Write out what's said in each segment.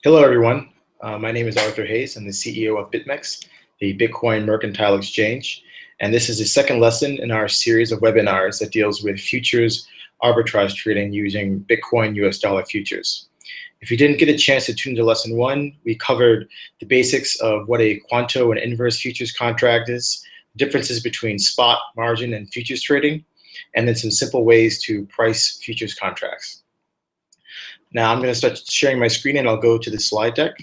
Hello, everyone. My name is Arthur Hayes. I'm the CEO of BitMEX, the Bitcoin Mercantile Exchange. And this is the second lesson in our series of webinars that deals with futures arbitrage trading using Bitcoin US dollar futures. If you didn't get a chance to tune to lesson one, we covered the basics of what a quanto and inverse futures contract is, differences between spot, margin, and futures trading, and then some simple ways to price futures contracts. Now I'm going to start sharing my screen and I'll go to the slide deck.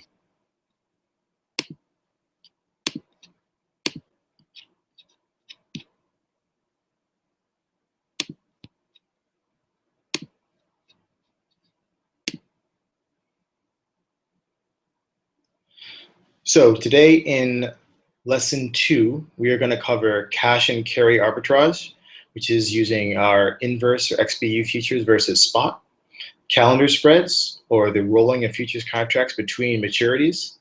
So today in lesson 2, we are going to cover cash and carry arbitrage, which is using our inverse or XBU futures versus spot, calendar spreads, or the rolling of futures contracts between maturities,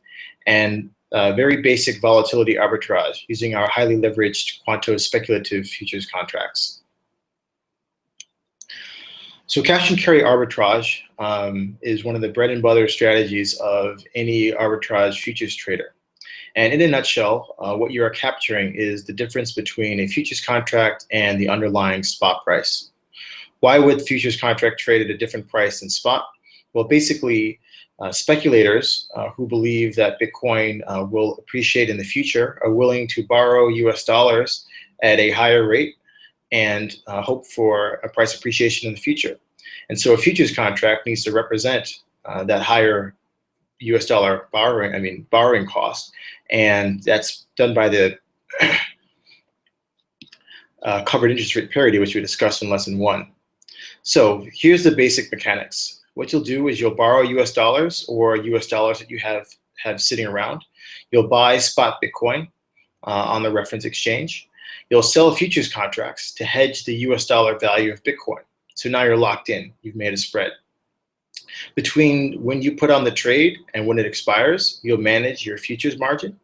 and very basic volatility arbitrage using our highly leveraged quanto speculative futures contracts. So cash and carry arbitrage is one of the bread and butter strategies of any arbitrage futures trader. And in a nutshell, what you are capturing is the difference between a futures contract and the underlying spot price. Why would futures contract trade at a different price than spot? Well, basically, speculators who believe that Bitcoin will appreciate in the future are willing to borrow US dollars at a higher rate and hope for a price appreciation in the future. And so a futures contract needs to represent that higher US dollar borrowing cost, and that's done by the covered interest rate parity, which we discussed in lesson 1. So here's the basic mechanics. What you'll do is you'll borrow US dollars or US dollars that you have sitting around. You'll buy spot Bitcoin on the reference exchange. You'll sell futures contracts to hedge the US dollar value of Bitcoin. So now you're locked in. You've made a spread. Between when you put on the trade and when it expires, you'll manage your futures margin.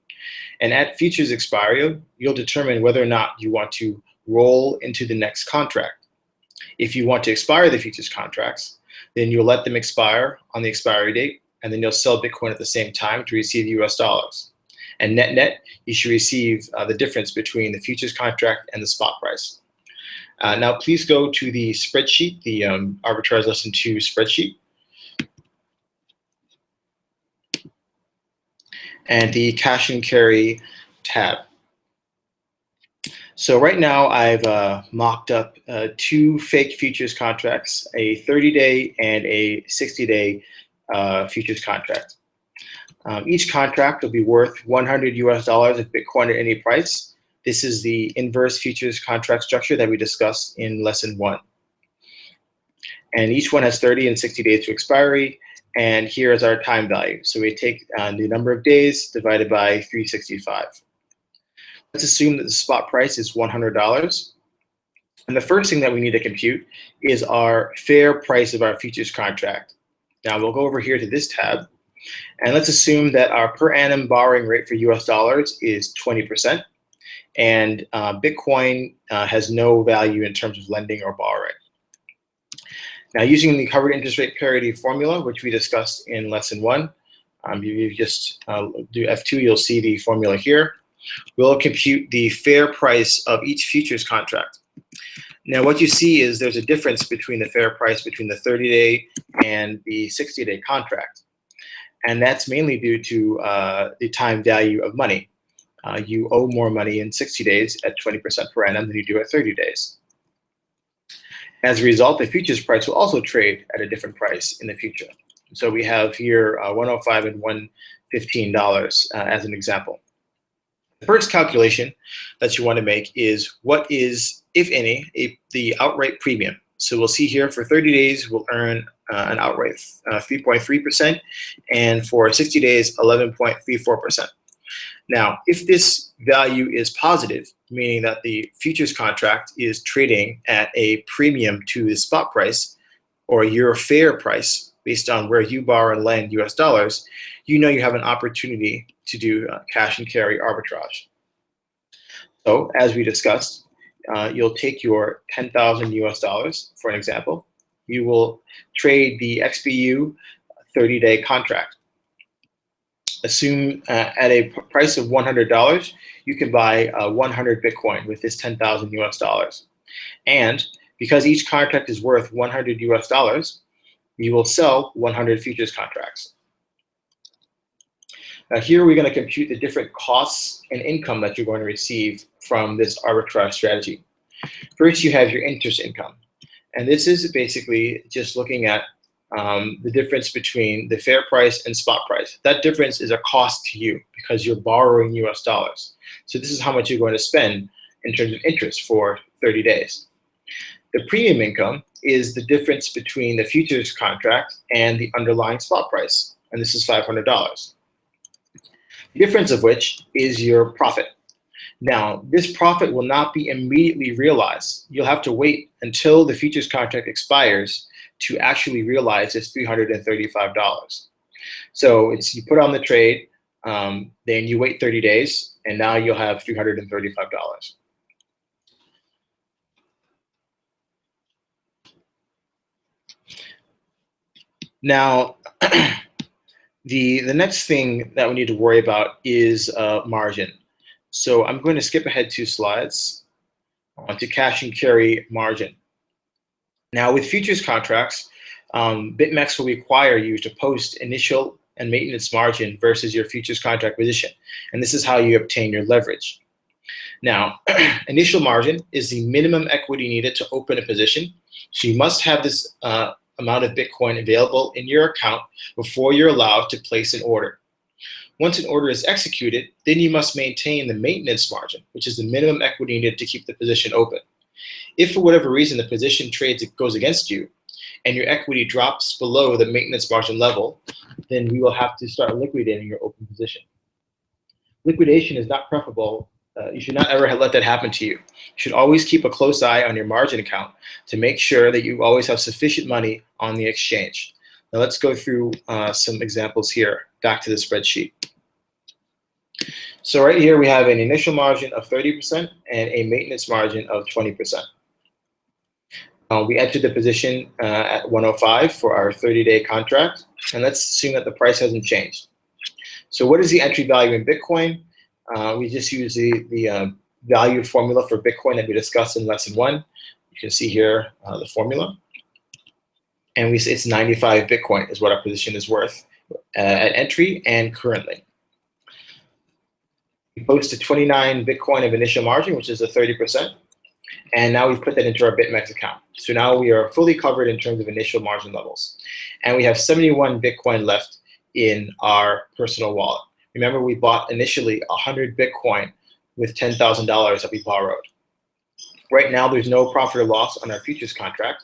And at futures expiry, you'll determine whether or not you want to roll into the next contract. If you want to expire the futures contracts, then you'll let them expire on the expiry date, and then you'll sell Bitcoin at the same time to receive US dollars. And net, you should receive the difference between the futures contract and the spot price. Now, please go to the spreadsheet, the Arbitrage Lesson 2 spreadsheet. And the cash and carry tab. So right now I've mocked up 2 fake futures contracts, a 30-day and a 60-day futures contract. Each contract will be worth 100 US dollars of Bitcoin at any price. This is the inverse futures contract structure that we discussed in lesson 1. And each one has 30 and 60 days to expiry. And here is our time value. So we take the number of days divided by 365. Let's assume that the spot price is $100. And the first thing that we need to compute is our fair price of our futures contract. Now we'll go over here to this tab. And let's assume that our per annum borrowing rate for US dollars is 20%. And Bitcoin has no value in terms of lending or borrowing. Now, using the covered interest rate parity formula, which we discussed in lesson 1, you just do F2, you'll see the formula here. We'll compute the fair price of each futures contract. Now, what you see is there's a difference between the fair price between the 30-day and the 60-day contract. And that's mainly due to the time value of money. You owe more money in 60 days at 20% per annum than you do at 30 days. As a result, the futures price will also trade at a different price in the future. So we have here $105 and $115 as an example. The first calculation that you want to make is what is, if any, the outright premium. So we'll see here for 30 days, we'll earn an outright 3.3%, and for 60 days, 11.34%. Now, if this value is positive, meaning that the futures contract is trading at a premium to the spot price or your fair price based on where you borrow and lend US dollars, you know you have an opportunity to do cash and carry arbitrage. So as we discussed, you'll take your 10,000 US dollars, for an example. You will trade the XBU 30-day contract. Assume at a price of $100, you can buy 100 Bitcoin with this 10,000 US dollars. And because each contract is worth 100 US dollars, you will sell 100 futures contracts. Now here we're going to compute the different costs and income that you're going to receive from this arbitrage strategy. First, you have your interest income. And this is basically just looking at the difference between the fair price and spot price. That difference is a cost to you because you're borrowing US dollars. So this is how much you're going to spend in terms of interest for 30 days. The premium income is the difference between the futures contract and the underlying spot price, and this is $500. The difference of which is your profit. Now, this profit will not be immediately realized. You'll have to wait until the futures contract expires to actually realize this $335. So it's you put on the trade, then you wait 30 days, and now you'll have $335. Now, the next thing that we need to worry about is margin. So I'm going to skip ahead 2 slides to cash and carry margin. Now, with futures contracts, BitMEX will require you to post initial and maintenance margin versus your futures contract position. And this is how you obtain your leverage. Now, initial margin is the minimum equity needed to open a position. So you must have this amount of Bitcoin available in your account before you're allowed to place an order. Once an order is executed, then you must maintain the maintenance margin, which is the minimum equity needed to keep the position open. If for whatever reason the position goes against you and your equity drops below the maintenance margin level, then we will have to start liquidating your open position. Liquidation is not preferable. You should not ever let that happen to you. You should always keep a close eye on your margin account to make sure that you always have sufficient money on the exchange. Now let's go through some examples here. Back to the spreadsheet. So right here we have an initial margin of 30% and a maintenance margin of 20%. We entered the position at 105 for our 30-day contract, and let's assume that the price hasn't changed. So what is the entry value in Bitcoin? We just use the value formula for Bitcoin that we discussed in lesson 1. You can see here the formula. And we say it's 95 Bitcoin is what our position is worth at entry and currently. We posted 29 Bitcoin of initial margin, which is the 30%. And now we've put that into our BitMEX account. So now we are fully covered in terms of initial margin levels. And we have 71 Bitcoin left in our personal wallet. Remember, we bought initially 100 Bitcoin with $10,000 that we borrowed. Right now, there's no profit or loss on our futures contract.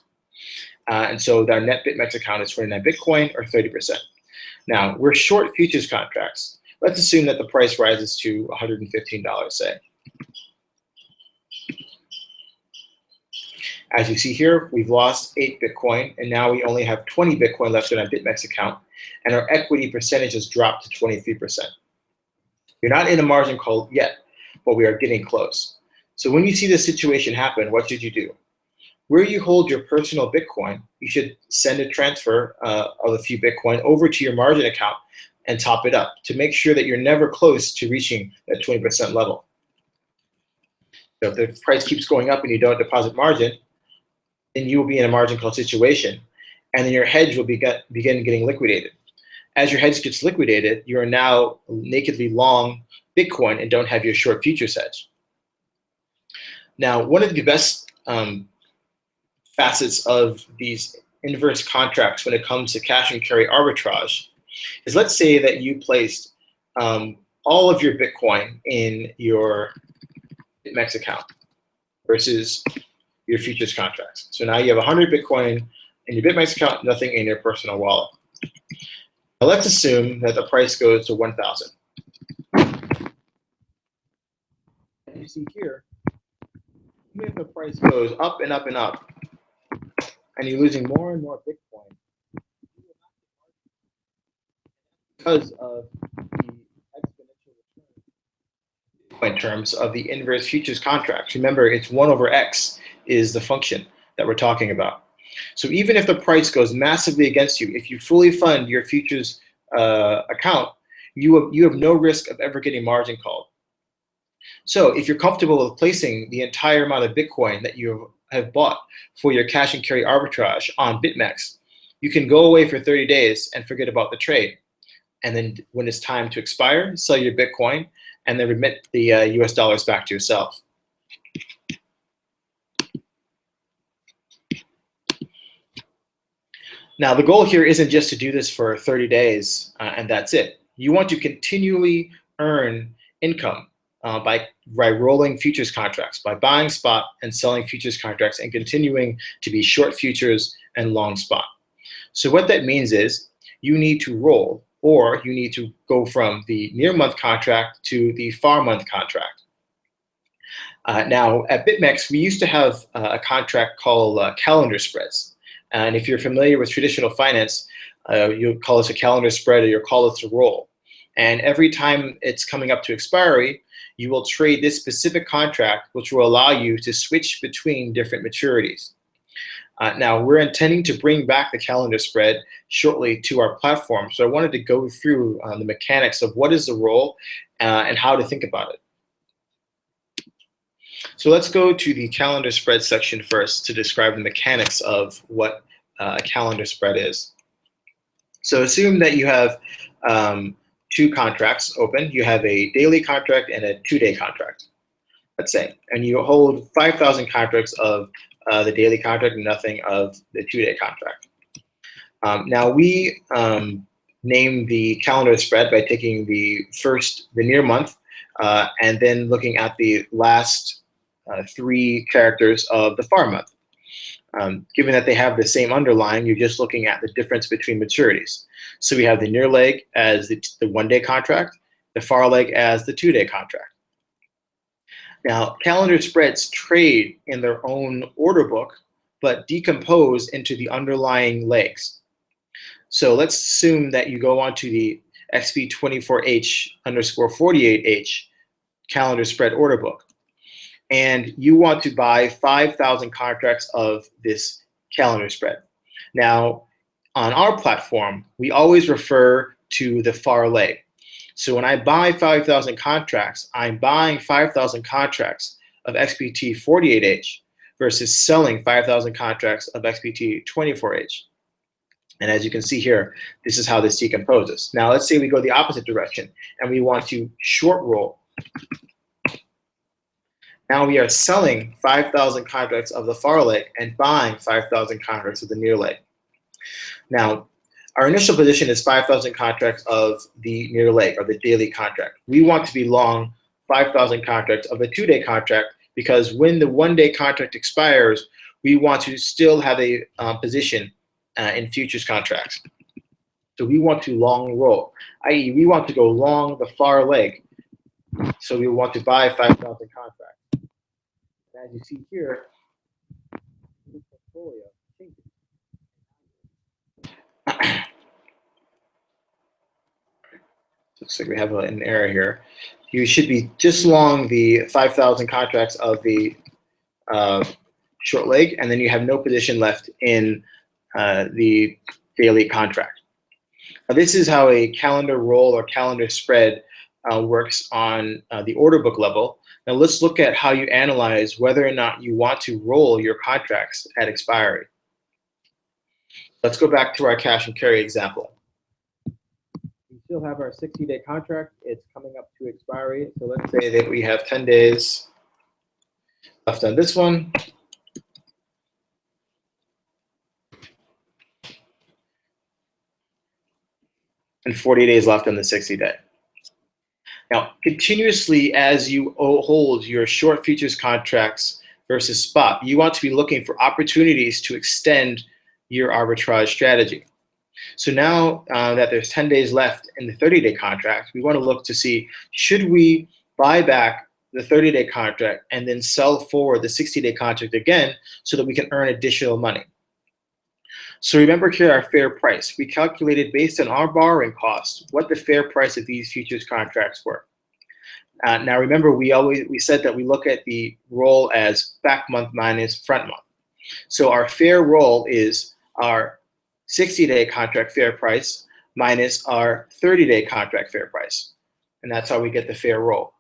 And so our net BitMEX account is 29 Bitcoin or 30%. Now, we're short futures contracts. Let's assume that the price rises to $115, say. As you see here, we've lost 8 Bitcoin, and now we only have 20 Bitcoin left in our BitMEX account, and our equity percentage has dropped to 23%. You're not in a margin call yet, but we are getting close. So when you see this situation happen, what should you do? Where you hold your personal Bitcoin, you should send a transfer of a few Bitcoin over to your margin account and top it up to make sure that you're never close to reaching that 20% level. So if the price keeps going up and you don't deposit margin, then you will be in a margin call situation, and then your hedge will begin getting liquidated. As your hedge gets liquidated, you are now nakedly long Bitcoin and don't have your short futures hedge. Now, one of the best facets of these inverse contracts when it comes to cash and carry arbitrage is, let's say that you placed all of your Bitcoin in your BitMEX account versus your futures contracts. So now you have 100 Bitcoin in your BitMEX account, nothing in your personal wallet. Now let's assume that the price goes to 1,000. You see here, even if the price goes up and up and up, and you're losing more and more Bitcoin, because of the exponential return in terms of the inverse futures contract. Remember, it's 1 over x is the function that we're talking about. So even if the price goes massively against you, if you fully fund your futures account, you have no risk of ever getting margin called. So if you're comfortable with placing the entire amount of Bitcoin that you have bought for your cash and carry arbitrage on BitMEX, you can go away for 30 days and forget about the trade. And then when it's time to expire, sell your Bitcoin and then remit the US dollars back to yourself. Now, the goal here isn't just to do this for 30 days and that's it. You want to continually earn income by rolling futures contracts, by buying spot and selling futures contracts and continuing to be short futures and long spot. So what that means is you need to roll, or you need to go from the near month contract to the far month contract. Now, at BitMEX, we used to have a contract called calendar spreads. And if you're familiar with traditional finance, you'll call this a calendar spread or you'll call this a roll. And every time it's coming up to expiry, you will trade this specific contract, which will allow you to switch between different maturities. Now, we're intending to bring back the calendar spread shortly to our platform. So I wanted to go through the mechanics of what is the roll and how to think about it. So let's go to the calendar spread section first to describe the mechanics of what a calendar spread is. So assume that you have two contracts open. You have a daily contract and a 2-day contract, let's say, and you hold 5,000 contracts of the daily contract and nothing of the 2-day contract. Now we name the calendar spread by taking the near month and then looking at the last 3 characters of the far month. Given that they have the same underlying, you're just looking at the difference between maturities. So we have the near leg as the 1-day contract, the far leg as the 2-day contract. Now, calendar spreads trade in their own order book, but decompose into the underlying legs. So let's assume that you go onto the XP24H_48H calendar spread order book, and you want to buy 5,000 contracts of this calendar spread. Now, on our platform, we always refer to the far leg. So when I buy 5,000 contracts, I'm buying 5,000 contracts of XPT48H versus selling 5,000 contracts of XPT24H. And as you can see here, this is how this decomposes. Now let's say we go the opposite direction and we want to short roll. Now we are selling 5,000 contracts of the far leg and buying 5,000 contracts of the near leg. Now, our initial position is 5,000 contracts of the near leg or the daily contract. We want to be long 5,000 contracts of a 2-day contract because when the 1-day contract expires, we want to still have a position in futures contracts. So we want to long roll, i.e. we want to go long the far leg. So we want to buy 5,000 contracts. And as you see here, this portfolio changes. Looks like we have an error here. You should be just long the 5,000 contracts of the short leg, and then you have no position left in the daily contract. Now, this is how a calendar roll or calendar spread works on the order book level. Now let's look at how you analyze whether or not you want to roll your contracts at expiry. Let's go back to our cash and carry example. We still have our 60-day contract. It's coming up to expiry. So let's say that we have 10 days left on this one. And 40 days left on the 60-day. Now, continuously as you hold your short futures contracts versus spot, you want to be looking for opportunities to extend your arbitrage strategy. So now that there's 10 days left in the 30-day contract, we want to look to see, should we buy back the 30-day contract and then sell forward the 60-day contract again so that we can earn additional money? So remember here our fair price. We calculated based on our borrowing costs what the fair price of these futures contracts were. Now remember, we said that we look at the roll as back month minus front month. So our fair roll is our 60-day contract fair price minus our 30-day contract fair price. And that's how we get the fair roll.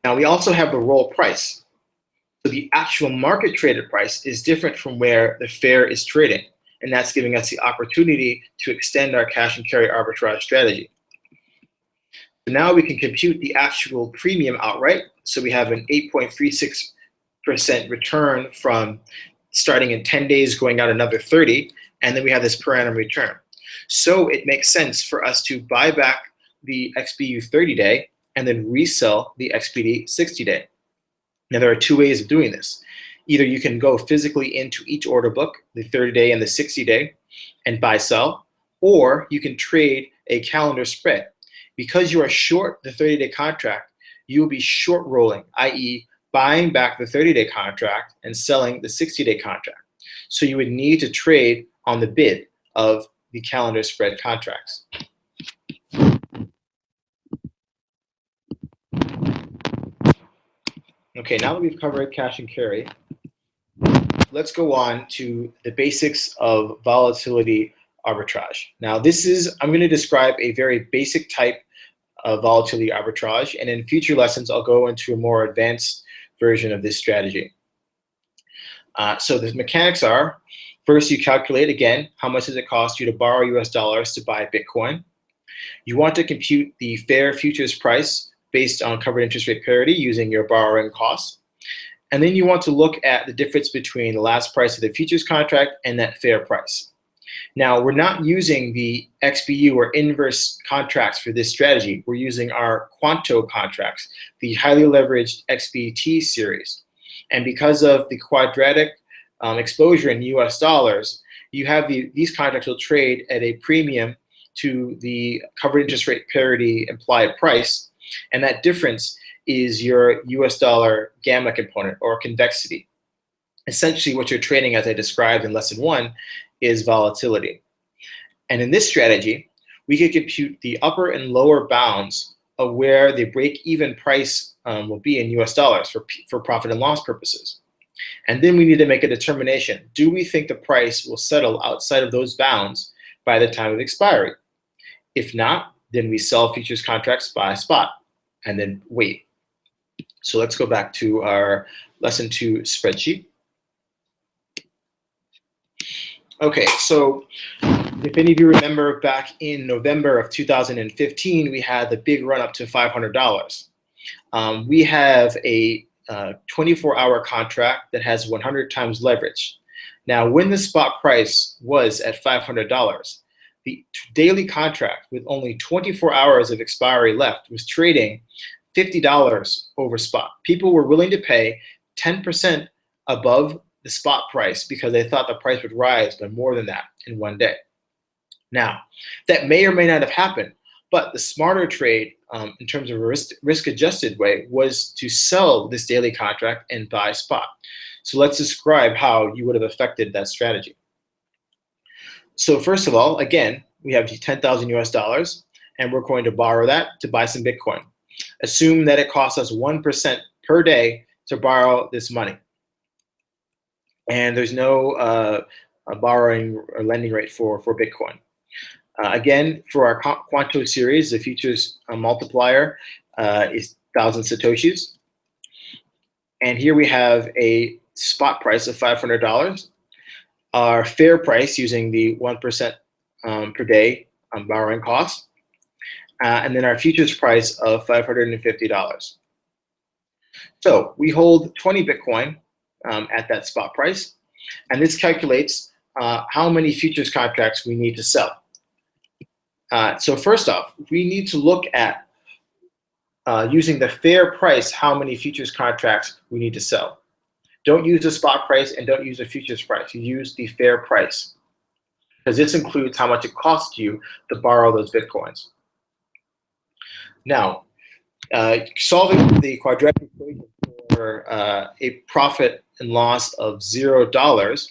Now we also have the roll price. So the actual market traded price is different from where the fair is trading. And that's giving us the opportunity to extend our cash and carry arbitrage strategy. So now we can compute the actual premium outright. So we have an 8.36% return from starting in 10 days, going out another 30, and then we have this per annum return. So it makes sense for us to buy back the XBU 30-day and then resell the XBD 60-day. Now there are two ways of doing this. Either you can go physically into each order book, the 30-day and the 60-day, and buy sell, or you can trade a calendar spread. Because you are short the 30-day contract, you will be short rolling, i.e. buying back the 30-day contract and selling the 60-day contract. So you would need to trade on the bid of the calendar spread contracts. Okay, now that we've covered cash and carry, let's go on to the basics of volatility arbitrage. Now I'm going to describe a very basic type of volatility arbitrage, and in future lessons I'll go into a more advanced version of this strategy. So the mechanics are, first you calculate again how much does it cost you to borrow US dollars to buy Bitcoin. You want to compute the fair futures price based on covered interest rate parity using your borrowing costs. And then you want to look at the difference between the last price of the futures contract and that fair price. Now, we're not using the XBU or inverse contracts for this strategy. We're using our Quanto contracts, the highly leveraged XBT series. And because of the quadratic exposure in US dollars, you have these contracts will trade at a premium to the covered interest rate parity implied price. And that difference is your US dollar gamma component or convexity. Essentially, what you're trading, as I described in lesson 1, is volatility. And in this strategy, we could compute the upper and lower bounds of where the break-even price will be in US dollars for profit and loss purposes. And then we need to make a determination. Do we think the price will settle outside of those bounds by the time of expiry? If not, then we sell futures contracts by spot and then wait. So let's go back to our lesson 2 spreadsheet. Okay, so if any of you remember back in November of 2015, we had the big run up to $500. We have a 24-hour contract that has 100 times leverage. Now, when the spot price was at $500, the daily contract with only 24 hours of expiry left was trading $50 over spot. People were willing to pay 10% above the spot price because they thought the price would rise by more than that in one day. Now, that may or may not have happened, but the smarter trade in terms of a risk-adjusted way was to sell this daily contract and buy spot. So let's describe how you would have affected that strategy. So first of all, again, we have 10,000 US dollars, and we're going to borrow that to buy some Bitcoin. Assume that it costs us 1% per day to borrow this money. And there's no borrowing or lending rate for Bitcoin. Again, for our Quanto series, the futures multiplier is 1,000 Satoshis. And here we have a spot price of $500. Our fair price using the 1% per day borrowing cost. And then our futures price of $550. So we hold 20 Bitcoin at that spot price. And this calculates how many futures contracts we need to sell. So first off, we need to look at using the fair price, how many futures contracts we need to sell. Don't use the spot price and don't use the futures price. You use the fair price, because this includes how much it costs you to borrow those Bitcoins. Now, solving the quadratic equation for a profit and loss of $0,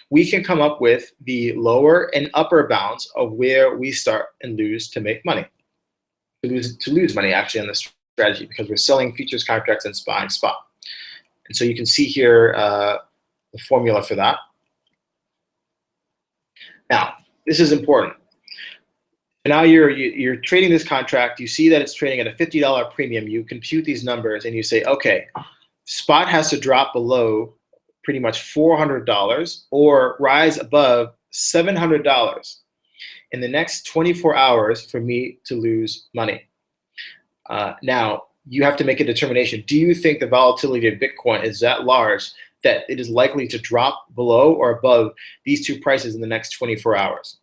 we can come up with the lower and upper bounds of where we start and lose to make money. To lose money actually on this strategy, because we're selling futures contracts and buying spot. And so you can see here the formula for that. Now, this is important. Now you're trading this contract. You see that it's trading at a $50 premium. You compute these numbers and you say, okay, spot has to drop below pretty much $400 or rise above $700 in the next 24 hours for me to lose money. Now, you have to make a determination. Do you think the volatility of Bitcoin is that large that it is likely to drop below or above these two prices in the next 24 hours?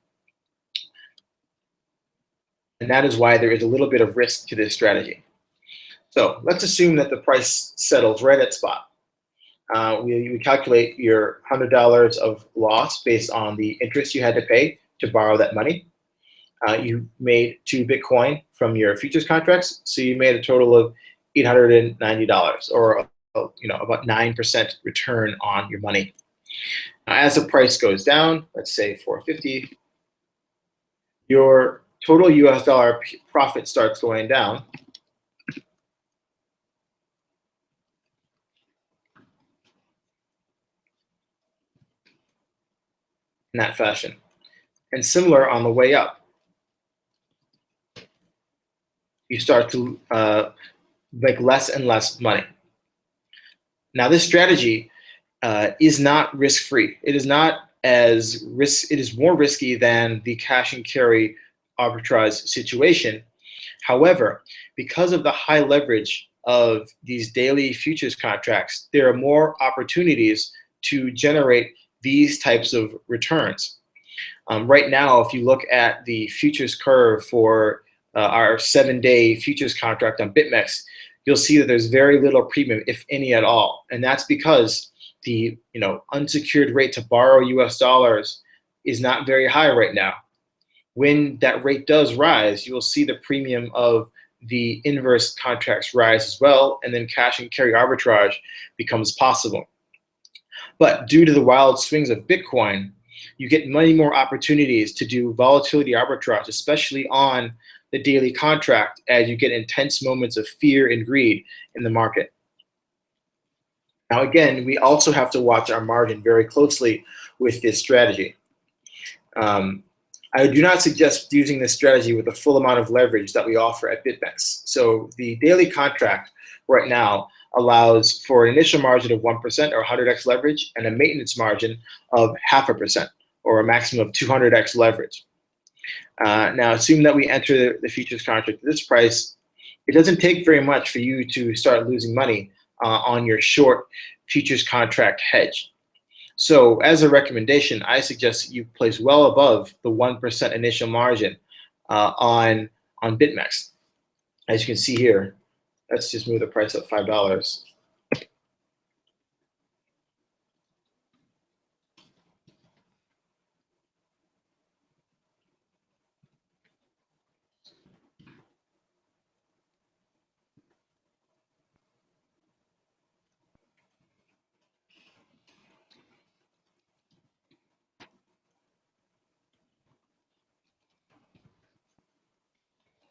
And that is why there is a little bit of risk to this strategy. So let's assume that the price settles right at spot. We calculate your $100 of loss based on the interest you had to pay to borrow that money. You made 2 Bitcoin from your futures contracts, so you made a total of $890, or about 9% return on your money. Now, as the price goes down, let's say 450, your total US dollar profit starts going down. In that fashion. And similar on the way up. You start to make less and less money. Now, this strategy is not risk-free. It is not as it is more risky than the cash and carry arbitrage situation. However, because of the high leverage of these daily futures contracts, there are more opportunities to generate these types of returns. Right now, if you look at the futures curve for our 7-day futures contract on BitMEX, you'll see that there's very little premium, if any at all. And that's because the unsecured rate to borrow US dollars is not very high right now. When that rate does rise, you will see the premium of the inverse contracts rise as well, and then cash and carry arbitrage becomes possible. But due to the wild swings of Bitcoin, you get many more opportunities to do volatility arbitrage, especially on the daily contract, as you get intense moments of fear and greed in the market. Now, again, we also have to watch our margin very closely with this strategy. I do not suggest using this strategy with the full amount of leverage that we offer at BitMEX. So the daily contract right now allows for an initial margin of 1% or 100x leverage and a maintenance margin of 0.5% or a maximum of 200x leverage. Now, assume that we enter the futures contract at this price. It doesn't take very much for you to start losing money on your short futures contract hedge. So as a recommendation, I suggest that you place well above the 1% initial margin on BitMEX. As you can see here, let's just move the price up $5.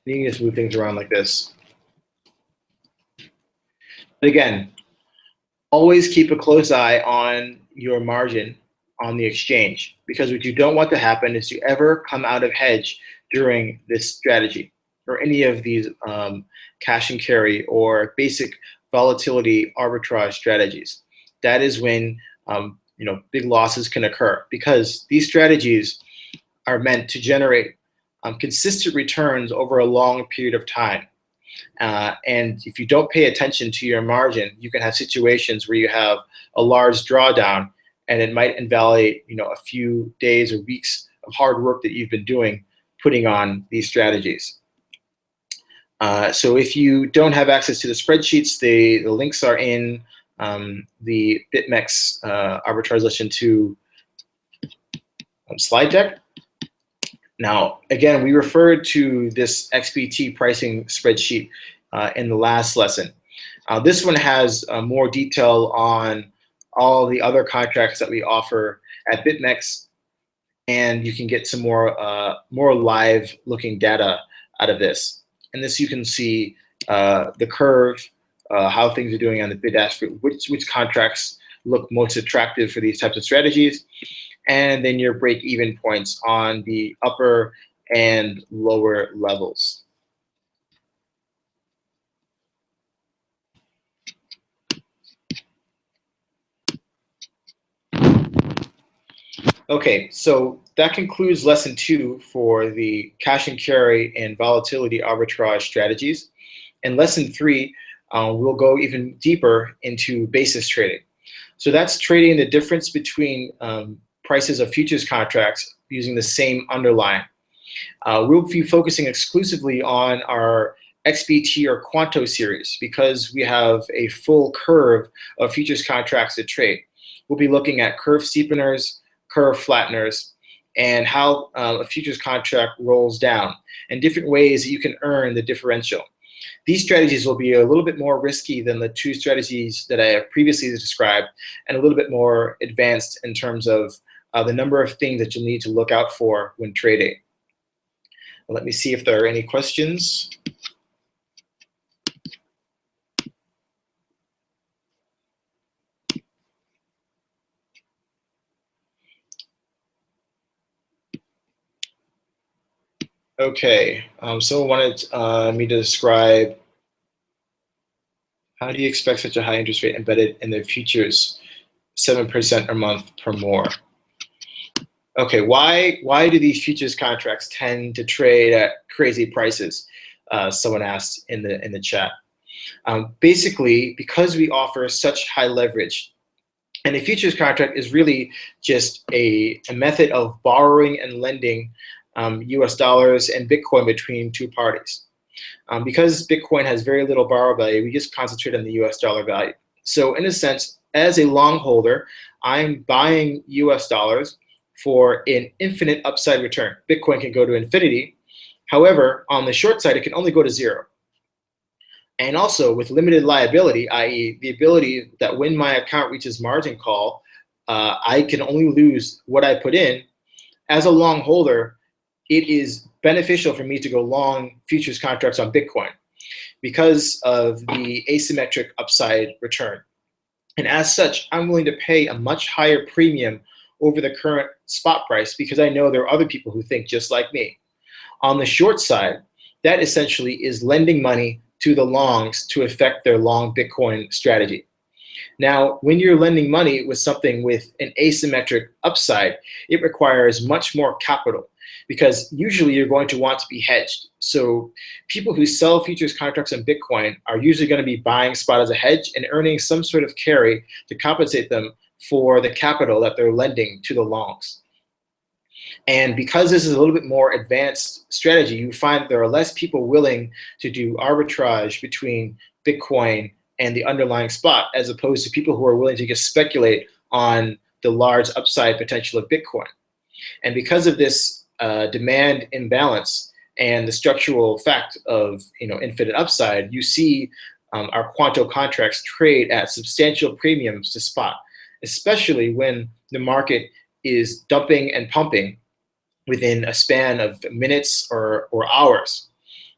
You can just move things around like this. But again, always keep a close eye on your margin on the exchange, because what you don't want to happen is you ever come out of hedge during this strategy or any of these cash and carry or basic volatility arbitrage strategies. That is when big losses can occur, because these strategies are meant to generate consistent returns over a long period of time. And if you don't pay attention to your margin, you can have situations where you have a large drawdown and it might invalidate a few days or weeks of hard work that you've been doing putting on these strategies. So if you don't have access to the spreadsheets, the links are in the BitMEX arbitrage lesson 2 slide deck. Now, again, we referred to this XBT pricing spreadsheet in the last lesson. This one has more detail on all the other contracts that we offer at BitMEX, and you can get some more live-looking data out of this. And this you can see the curve, how things are doing on the bid-ask, which contracts look most attractive for these types of strategies, and then your break-even points on the upper and lower levels. Okay, so that concludes lesson 2 for the cash and carry and volatility arbitrage strategies. In lesson 3, we'll go even deeper into basis trading. So that's trading the difference between prices of futures contracts using the same underlying. We'll be focusing exclusively on our XBT or Quanto series because we have a full curve of futures contracts to trade. We'll be looking at curve steepeners, curve flatteners, and how a futures contract rolls down, and different ways that you can earn the differential. These strategies will be a little bit more risky than the 2 strategies that I have previously described, and a little bit more advanced in terms of the number of things that you'll need to look out for when trading. Let me see if there are any questions. Okay, someone wanted me to describe how do you expect such a high interest rate embedded in the futures, 7% a month per more? Okay, why do these futures contracts tend to trade at crazy prices? Someone asked in the chat. Basically, because we offer such high leverage, and a futures contract is really just a method of borrowing and lending US dollars and Bitcoin between 2 parties. Because Bitcoin has very little borrow value, we just concentrate on the US dollar value. So in a sense, as a long holder, I'm buying US dollars for an infinite upside return. Bitcoin can go to infinity. However, on the short side, it can only go to 0. And also with limited liability, i.e. the ability that when my account reaches margin call, I can only lose what I put in. As a long holder, it is beneficial for me to go long futures contracts on Bitcoin because of the asymmetric upside return. And as such, I'm willing to pay a much higher premium over the current spot price because I know there are other people who think just like me. On the short side, that essentially is lending money to the longs to affect their long Bitcoin strategy. Now, when you're lending money with something with an asymmetric upside, it requires much more capital because usually you're going to want to be hedged. So people who sell futures contracts on Bitcoin are usually going to be buying spot as a hedge and earning some sort of carry to compensate them for the capital that they're lending to the longs. And because this is a little bit more advanced strategy, you find that there are less people willing to do arbitrage between Bitcoin and the underlying spot, as opposed to people who are willing to just speculate on the large upside potential of Bitcoin. And because of this demand imbalance and the structural fact of infinite upside, you see our Quanto contracts trade at substantial premiums to spot, especially when the market is dumping and pumping within a span of minutes or hours.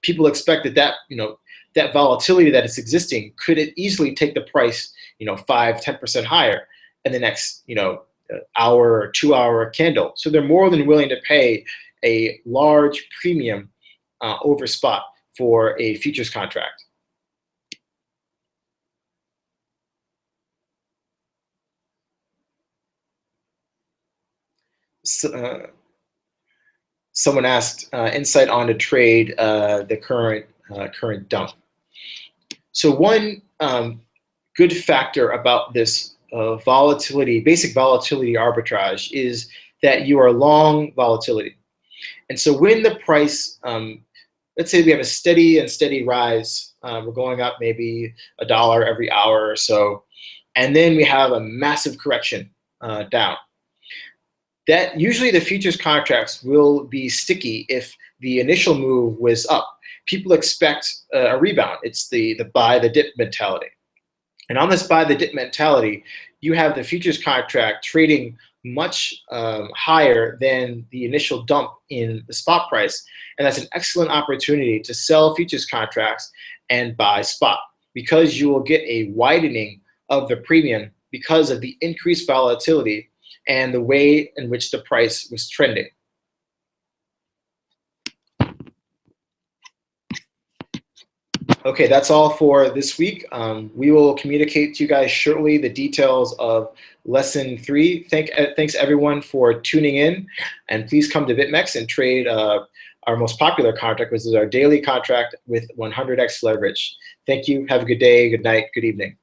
People expect that volatility that is existing could easily take the price 5-10% higher in the next hour or 2-hour candle. So they're more than willing to pay a large premium over spot for a futures contract. So, someone asked insight on to trade the current dump. So one good factor about this basic volatility arbitrage is that you are long volatility. And so when the price, let's say we have a steady rise, we're going up maybe $1 every hour or so, and then we have a massive correction down. That usually the futures contracts will be sticky if the initial move was up. People expect a rebound. It's the buy the dip mentality. And on this buy the dip mentality, you have the futures contract trading much higher than the initial dump in the spot price. And that's an excellent opportunity to sell futures contracts and buy spot because you will get a widening of the premium because of the increased volatility and the way in which the price was trending. Okay, that's all for this week. We will communicate to you guys shortly the details of lesson 3. Thanks everyone for tuning in, and please come to BitMEX and trade our most popular contract, which is our daily contract with 100x leverage. Thank you. Have a good day, good night, good evening.